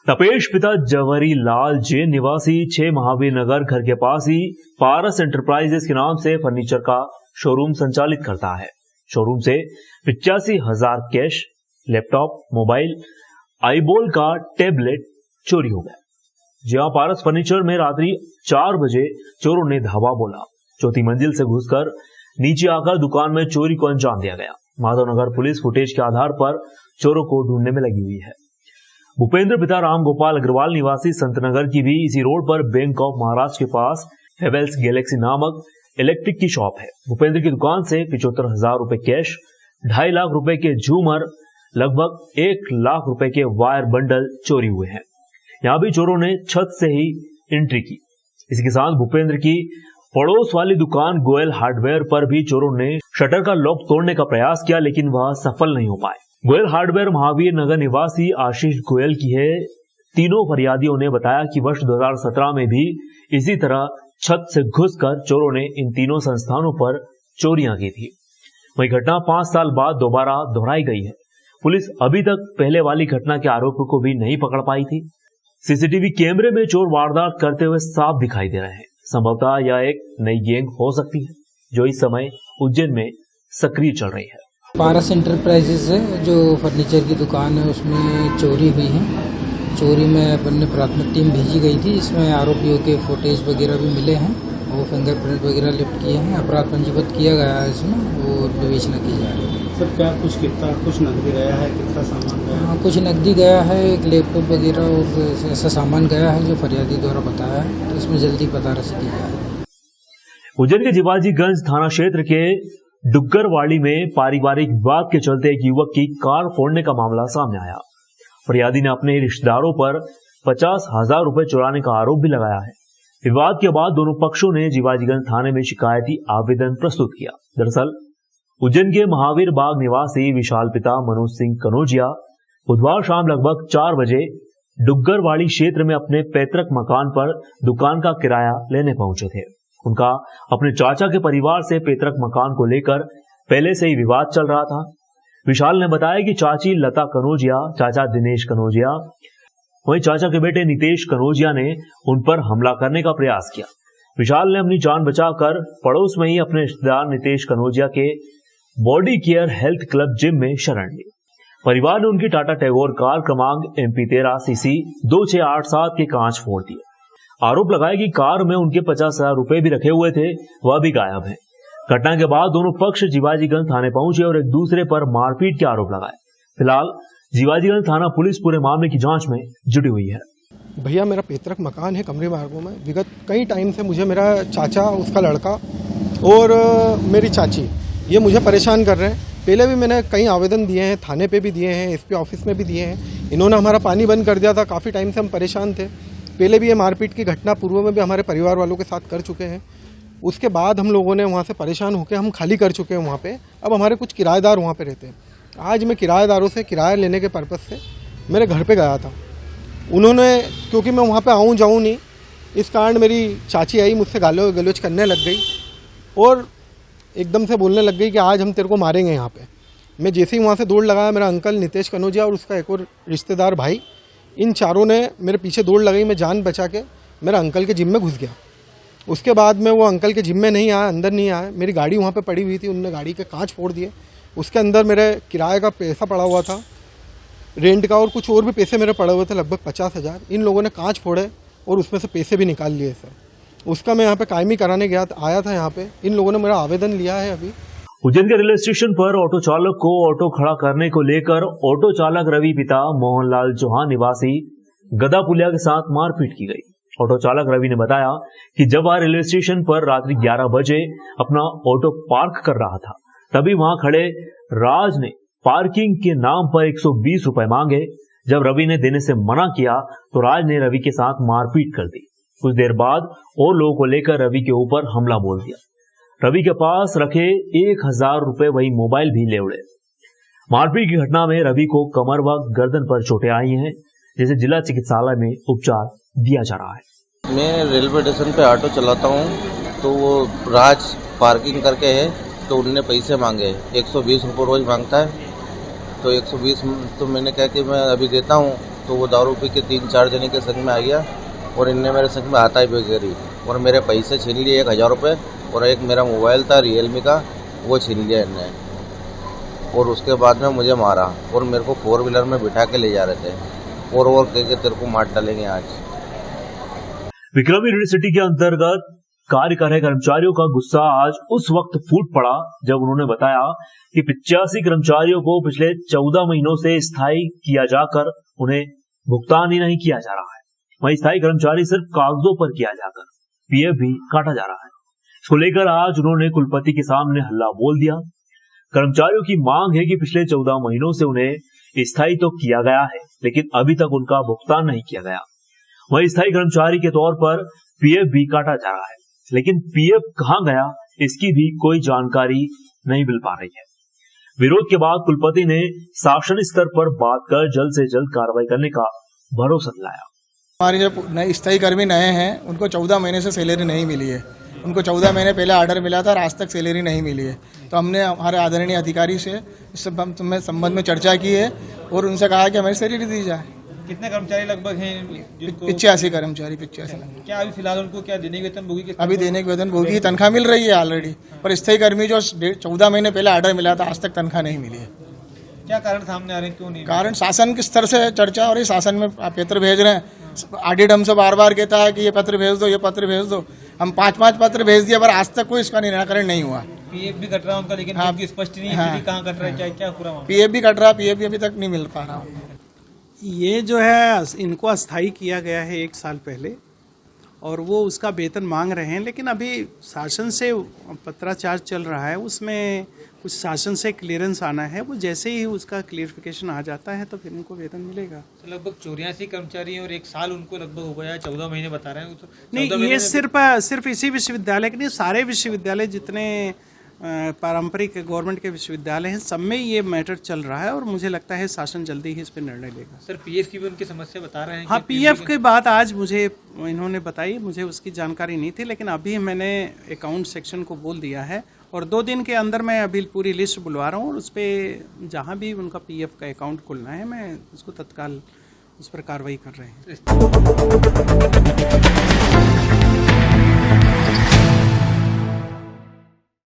तपेश पिता जवाहरी लाल जैन निवासी 6 महावीर नगर घर के पास ही पारस एंटरप्राइजेस के नाम से फर्नीचर का शोरूम संचालित करता है। शोरूम से 85,000 कैश, लैपटॉप, मोबाइल, आईबॉल का टैबलेट चोरी हो गया। जहां पारस फर्नीचर में रात्रि 4 बजे चोरों ने धावा बोला। चौथी मंजिल से घुसकर नीचे आकर दुकान में चोरी को अंजाम दिया गया। माधवनगर पुलिस फुटेज के आधार पर चोरों को ढूंढने में लगी हुई है। भूपेंद्र पिता राम गोपाल अग्रवाल निवासी संतनगर की भी इसी रोड पर बैंक ऑफ महाराष्ट्र के पास हेवेल्स गैलेक्सी नामक इलेक्ट्रिक की शॉप है। भूपेंद्र की दुकान से 75,000 रुपए कैश, 2.5 लाख रुपए के झूमर, लगभग 1 लाख रुपए के वायर बंडल चोरी हुए हैं। यहां भी चोरों ने छत से ही एंट्री की। इसके साथ भूपेंद्र की पड़ोस वाली दुकान गोयल हार्डवेयर पर भी चोरों ने शटर का लॉक तोड़ने का प्रयास किया, लेकिन वह सफल नहीं हो पाए। गोयल हार्डवेयर महावीर नगर निवासी आशीष गोयल की है। तीनों फरियादियों ने बताया कि वर्ष 2017 में भी इसी तरह छत से घुसकर चोरों ने इन तीनों संस्थानों पर चोरियां की थी। वही घटना 5 साल बाद दोबारा दोहराई गई है। पुलिस अभी तक पहले वाली घटना के आरोपियों को भी नहीं पकड़ पाई थी। सीसीटीवी कैमरे में चोर वारदात करते हुए साफ दिखाई दे रहे हैं। संभवतः यह एक नई गैंग हो सकती है जो इस समय उज्जैन में सक्रिय चल रही है। पारस एंटरप्राइजेस है जो फर्नीचर की दुकान है, उसमें चोरी हुई है। चोरी में अपन ने प्राथमिक टीम भेजी गई थी। इसमें आरोपियों के फुटेज वगैरह भी मिले हैं, वो फिंगरप्रिंट वगैरह लिफ्ट किए हैं। अपराध पंजीबद्ध किया गया है, इसमें वो विवेचना की जा रही है। सर क्या कुछ नकदी गया है, कितना सामान गया है? हाँ, कुछ नकदी गया है, एक लैपटॉप वगैरह और ऐसा सामान गया है जो फरियादी द्वारा बताया है, तो इसमें जल्दी पता रसी की जा रही है। उज्जैन के जिवाजीगंज थाना क्षेत्र के डुग्गरवाड़ी में पारिवारिक विवाद के चलते एक युवक की कार फोड़ने का मामला सामने आया। फरियादी ने अपने रिश्तेदारों पर 50,000 रुपए चुराने का आरोप भी लगाया है। विवाद के बाद दोनों पक्षों ने जिवाजीगंज थाने में शिकायती आवेदन प्रस्तुत किया। दरअसल उज्जैन के महावीर बाग निवासी विशाल पिता मनोज सिंह कनौजिया बुधवार शाम लगभग 4 बजे डुग्गरवाड़ी क्षेत्र में अपने पैतृक मकान पर दुकान का किराया लेने पहुंचे थे। उनका अपने चाचा के परिवार से पैतृक मकान को लेकर पहले से ही विवाद चल रहा था। विशाल ने बताया कि चाची लता कनौजिया, चाचा दिनेश कनौजिया, वहीं चाचा के बेटे नितेश कनौजिया ने उन पर हमला करने का प्रयास किया। विशाल ने अपनी जान बचाकर पड़ोस में ही अपने रिश्तेदार नितेश कनौजिया के body care health club gym में शरण ली। परिवार ने उनकी टाटा टैगोर कार क्रमांक MP 13 CC 2687 के कांच फोड़ दिए। आरोप लगाया कि कार में उनके 50,000 रुपए भी रखे हुए थे, वह भी गायब हैं। घटना के बाद दोनों पक्ष जिवाजीगंज थाने पहुंचे और एक दूसरे पर मारपीट के आरोप लगाए। फिलहाल जिवाजीगंज थाना पुलिस पूरे मामले की जांच में जुटी हुई है। भैया मेरा पैतृक मकान है कमरे मार्गों में। विगत कई टाइम से मुझे मेरा चाचा, उसका लड़का और मेरी चाची ये मुझे परेशान कर रहे हैं। पहले भी मैंने कई आवेदन दिए हैं, थाने पे भी दिए हैं, SP ऑफिस में भी दिए हैं। इन्होंने हमारा पानी बंद कर दिया था। काफ़ी टाइम से हम परेशान थे। पहले भी ये मारपीट की घटना पूर्व में भी हमारे परिवार वालों के साथ कर चुके हैं। उसके बाद हम लोगों ने वहाँ से परेशान होकर हम खाली कर चुके हैं वहाँ पे। अब हमारे कुछ किराएदार वहाँ पे रहते हैं। आज मैं किराएदारों से किराया लेने के पर्पज़ से मेरे घर पे गया था। उन्होंने, क्योंकि मैं वहाँ पे आऊँ जाऊँ नहीं, इस कारण मेरी चाची आई, मुझसे गालो गलोच करने लग गई और एकदम से बोलने लग गई कि आज हम तेरे को मारेंगे यहाँ पे। मैं जैसे ही वहाँ से दौड़ लगाया, मेरा अंकल नितेश कनौजिया और उसका एक और रिश्तेदार भाई, इन चारों ने मेरे पीछे दौड़ लगाई। मैं जान बचा के मेरा अंकल के जिम में घुस गया। उसके बाद में वो अंकल के जिम में नहीं आया, अंदर नहीं आया। मेरी गाड़ी वहाँ पे पड़ी हुई थी, उन्होंने गाड़ी के कांच फोड़ दिए। उसके अंदर मेरे किराए का पैसा पड़ा हुआ था, रेंट का, और कुछ और भी पैसे मेरे पड़े हुए थे, लगभग 50,000। इन लोगों ने कांच फोड़े और उसमें से पैसे भी निकाल लिए सर। उसका मैं यहाँ पे कायमी कराने आया था यहाँ पे। इन लोगों ने मेरा आवेदन लिया है अभी। उज्जैन के रेलवे स्टेशन पर ऑटो चालक को ऑटो खड़ा करने को लेकर ऑटो चालक रवि पिता मोहनलाल चौहान निवासी गदापुलिया के साथ मारपीट की गई। ऑटो चालक रवि ने बताया कि जब वह रेलवे स्टेशन पर रात्रि 11 बजे अपना ऑटो पार्क कर रहा था, तभी वहां खड़े राज ने पार्किंग के नाम पर 120 रुपए मांगे। जब रवि ने देने से मना किया तो राज ने रवि के साथ मारपीट कर दी। कुछ देर बाद और लोगों को लेकर रवि के ऊपर हमला बोल दिया। रवि के पास रखे 1,000 रुपए वही मोबाइल भी ले उड़े। मारपीट की घटना में रवि को कमर व गर्दन पर चोटें आई हैं, जिसे जिला चिकित्सालय में उपचार दिया जा रहा है। मैं रेलवे स्टेशन पे ऑटो चलाता हूँ, तो वो राज पार्किंग करके है, तो उनने पैसे मांगे। 120 रुपये रोज मांगता है, तो 120 तो मैंने कहा कि मैं अभी देता हूँ। तो वो दारू पी के 3-4 जने के संग में आ गया और इनने मेरे संग में हाथाई भी करी और मेरे पैसे छीन लिए 1000 रुपये और एक मेरा मोबाइल था रियलमी का, वो छीन लिया इनने और उसके बाद में मुझे मारा और मेरे को 4 व्हीलर में बिठा के ले जा रहे थे और कह के तेरे को मार डालेंगे आज। विक्रम यूनिवर्सिटी के अंतर्गत कार्य कर रहे कर्मचारियों का गुस्सा आज उस वक्त फूट पड़ा जब उन्होंने बताया कि 85 कर्मचारियों को पिछले 14 महीनों से स्थायी किया जाकर उन्हें भुगतान ही नहीं किया जा रहा है। वहीं स्थायी कर्मचारी सिर्फ कागजों पर किया जाकर पीएफ भी काटा जा रहा है। इसको लेकर आज उन्होंने कुलपति के सामने हल्ला बोल दिया। कर्मचारियों की मांग है कि पिछले 14 महीनों से उन्हें स्थायी तो किया गया है, लेकिन अभी तक उनका भुगतान नहीं किया गया। वहीं स्थायी कर्मचारी के तौर पर पीएफ भी काटा जा रहा है, लेकिन पीएफ कहां गया इसकी भी कोई जानकारी नहीं मिल पा रही है। विरोध के बाद कुलपति ने शासन स्तर पर बात कर जल्द से जल्द कार्रवाई करने का भरोसा दिलाया। हमारे जो स्थायी कर्मी नए हैं उनको 14 महीने से सैलरी नहीं मिली है। उनको 14 महीने पहले ऑर्डर मिला था और आज तक सैलरी नहीं मिली है। तो हमने हमारे आदरणीय अधिकारी से इस संबंध में चर्चा की है और उनसे कहा कि हमें सैलरी दी जाए। कितने कर्मचारी लगभग हैं जिनको 85 कर्मचारी 85। क्या अभी फिलहाल उनको क्या दैनिक वेतन भोगी? अभी दैनिक वेतन भोगी तनख्वाह मिल रही है ऑलरेडी, पर स्थायी कर्मी जो 14 महीने पहले ऑर्डर मिला था आज तक तनख्वाह नहीं मिली है। क्या कारण सामने आ रहे हैं, क्यों नहीं? कारण शासन के स्तर से चर्चा हो रही, शासन में आप पत्र भेज रहे हैं। ऑडिट हमसे बार बार कहता है कि ये पत्र भेज दो, ये पत्र भेज दो। हम 5-5 पत्र भेज दिए पर आज तक कोई इसका निराकरण नहीं हुआ। पीएफ भी कट रहा है उनका, लेकिन हाँ, स्पष्ट नहीं है हाँ, कहाँ कट रहा है, क्या पूरा मामला? पीएफ भी कट रहा, पीएफ भी अभी तक नहीं मिल पा रहा। ये जो है इनको अस्थाई किया गया है 1 साल पहले और वो उसका वेतन मांग रहे हैं, लेकिन अभी शासन से पत्राचार चल रहा है, उसमें कुछ शासन से क्लियरेंस आना है। वो जैसे ही उसका क्लियरिफिकेशन आ जाता है तो फिर इनको वेतन मिलेगा। तो लगभग 84 कर्मचारी और 1 साल उनको लगभग हो गया, 14 महीने बता रहे हैं। तो नहीं, ये सिर्फ इसी विश्वविद्यालय के नहीं, सारे विश्वविद्यालय जितने पारंपरिक गवर्नमेंट के विश्वविद्यालय हैं सब में ये मैटर चल रहा है और मुझे लगता है शासन जल्दी ही इस पर निर्णय लेगा। सर पीएफ की भी उनकी समस्या बता रहे हैं? हाँ, पीएफ की बात आज मुझे इन्होंने बताई, मुझे उसकी जानकारी नहीं थी, लेकिन अभी मैंने अकाउंट सेक्शन को बोल दिया है और 2 दिन के अंदर मैं अभी पूरी लिस्ट बुलवा रहा हूँ और उस पर जहाँ भी उनका पीएफ का अकाउंट खुलना है मैं उसको तत्काल उस पर कार्रवाई कर रहे हैं।